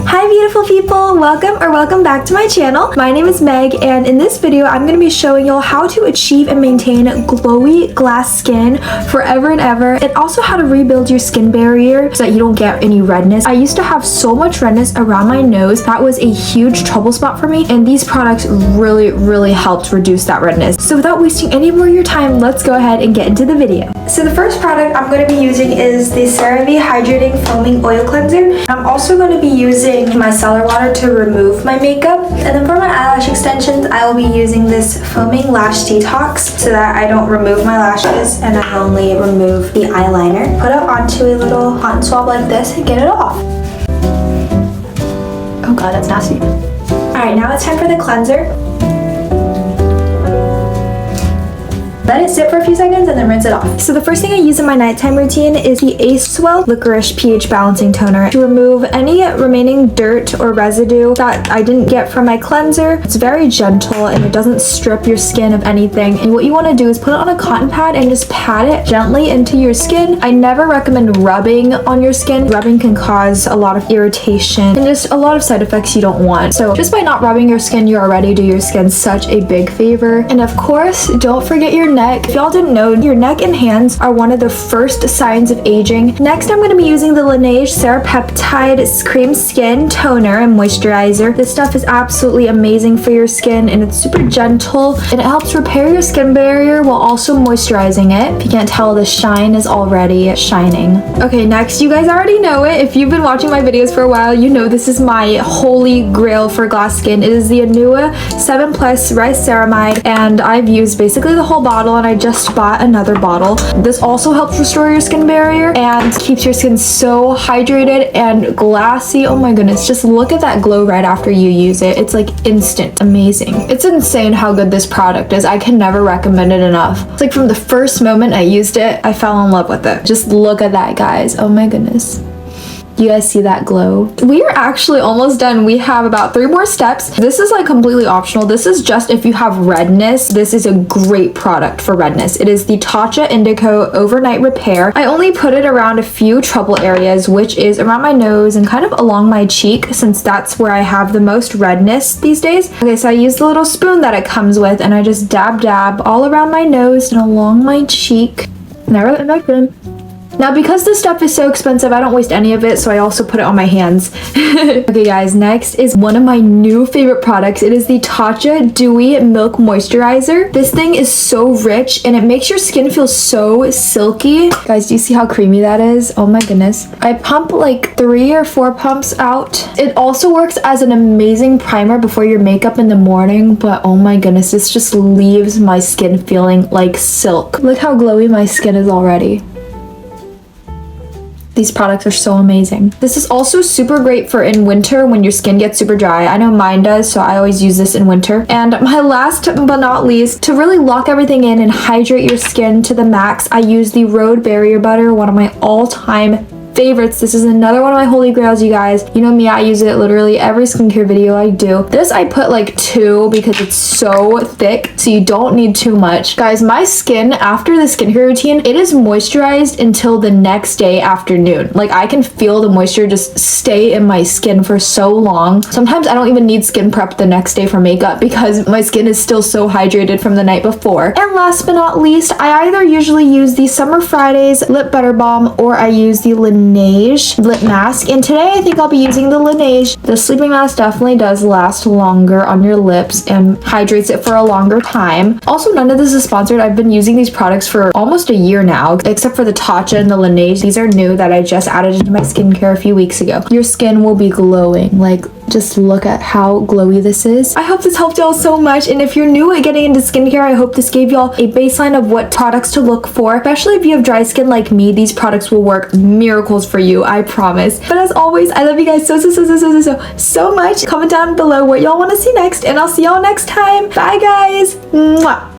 Hi beautiful people, welcome back to my channel. My name is Meg, and in this video I'm going to be showing y'all how to achieve and maintain glowy glass skin forever and ever, and also how to rebuild your skin barrier so that you don't get any redness. I used to have so much redness around my nose. That was a huge trouble spot for me, and these products really helped reduce that redness. So without wasting any more of your time, let's go ahead and get into the video. So the first product I'm going to be using is the CeraVe Hydrating Foaming Oil Cleanser. I'm also going to be using micellar water to remove my makeup, and then for my eyelash extensions I will be using this foaming lash detox so that I don't remove my lashes and I only remove the eyeliner. Put it onto a little cotton swab like this and get it off. Oh god, that's nasty. Alright, now it's time for the cleanser. Let it sit for a few seconds and then rinse it off. So the first thing I use in my nighttime routine is the ACWELL Licorice pH Balancing Toner to remove any remaining dirt or residue that I didn't get from my cleanser. It's very gentle and it doesn't strip your skin of anything. And what you want to do is put it on a cotton pad and just pat it gently into your skin. I never recommend rubbing on your skin. Rubbing can cause a lot of irritation and just a lot of side effects you don't want. So just by not rubbing your skin, you already do your skin such a big favor. And of course, don't forget your neck. If y'all didn't know, your neck and hands are one of the first signs of aging. Next, I'm going to be using the Laneige Cerapeptide Cream Skin Toner and Moisturizer. This stuff is absolutely amazing for your skin, and it's super gentle, and it helps repair your skin barrier while also moisturizing it. If you can't tell, the shine is already shining. Okay, next, you guys already know it. If you've been watching my videos for a while, you know this is my holy grail for glass skin. It is the ANUA 7+ Rice Ceramide, and I've used basically the whole bottle, and I just bought another bottle. This also helps restore your skin barrier and keeps your skin so hydrated and glassy. Oh my goodness, just look at that glow right after you use it. It's like instant, amazing. It's insane how good this product is. I can never recommend it enough. It's like from the first moment I used it, I fell in love with it. Just look at that, guys. Oh my goodness. You guys see that glow? We are actually almost done. We have about 3 more steps. This is like completely optional. This is just if you have redness. This is a great product for redness. It is the Tatcha Indigo Overnight Repair. I only put it around a few trouble areas, which is around my nose and kind of along my cheek, since that's where I have the most redness these days. Okay, so I use the little spoon that it comes with, and I just dab all around my nose and along my cheek. And I rub it back in. Now, because this stuff is so expensive, I don't waste any of it, so I also put it on my hands. Okay, guys, next is one of my new favorite products. It is the Tatcha Dewy Milk Moisturizer. This thing is so rich, and it makes your skin feel so silky. Guys, do you see how creamy that is? Oh my goodness. I pump like 3 or 4 pumps out. It also works as an amazing primer before your makeup in the morning, but oh my goodness, this just leaves my skin feeling like silk. Look how glowy my skin is already. These products are so amazing. This is also super great for in winter when your skin gets super dry. I know mine does, so I always use this in winter. And my last but not least, to really lock everything in and hydrate your skin to the max, I use the Rhode Barrier Butter, one of my all-time favorites. This is another one of my holy grails, you guys. You know me, I use it literally every skincare video I do. This I put like 2 because it's so thick, so you don't need too much. Guys, my skin after the skincare routine, it is moisturized until the next day afternoon. Like, I can feel the moisture just stay in my skin for so long. Sometimes I don't even need skin prep the next day for makeup because my skin is still so hydrated from the night before. And last but not least, I either usually use the Summer Fridays Lip Butter Balm or I use the Laneige lip mask, and today I think I'll be using the Laneige. The sleeping mask definitely does last longer on your lips and hydrates it for a longer time. Also, none of this is sponsored. I've been using these products for almost a year now, except for the Tatcha and the Laneige. These are new that I just added into my skincare a few weeks ago. Your skin will be glowing. Like, just look at how glowy this is. I hope this helped y'all so much, and if you're new at getting into skincare, I hope this gave y'all a baseline of what products to look for. Especially if you have dry skin like me, these products will work miracles for you, I promise. But as always, I love you guys so much. Comment down below what y'all want to see next, and I'll see y'all next time. Bye, guys. Mwah.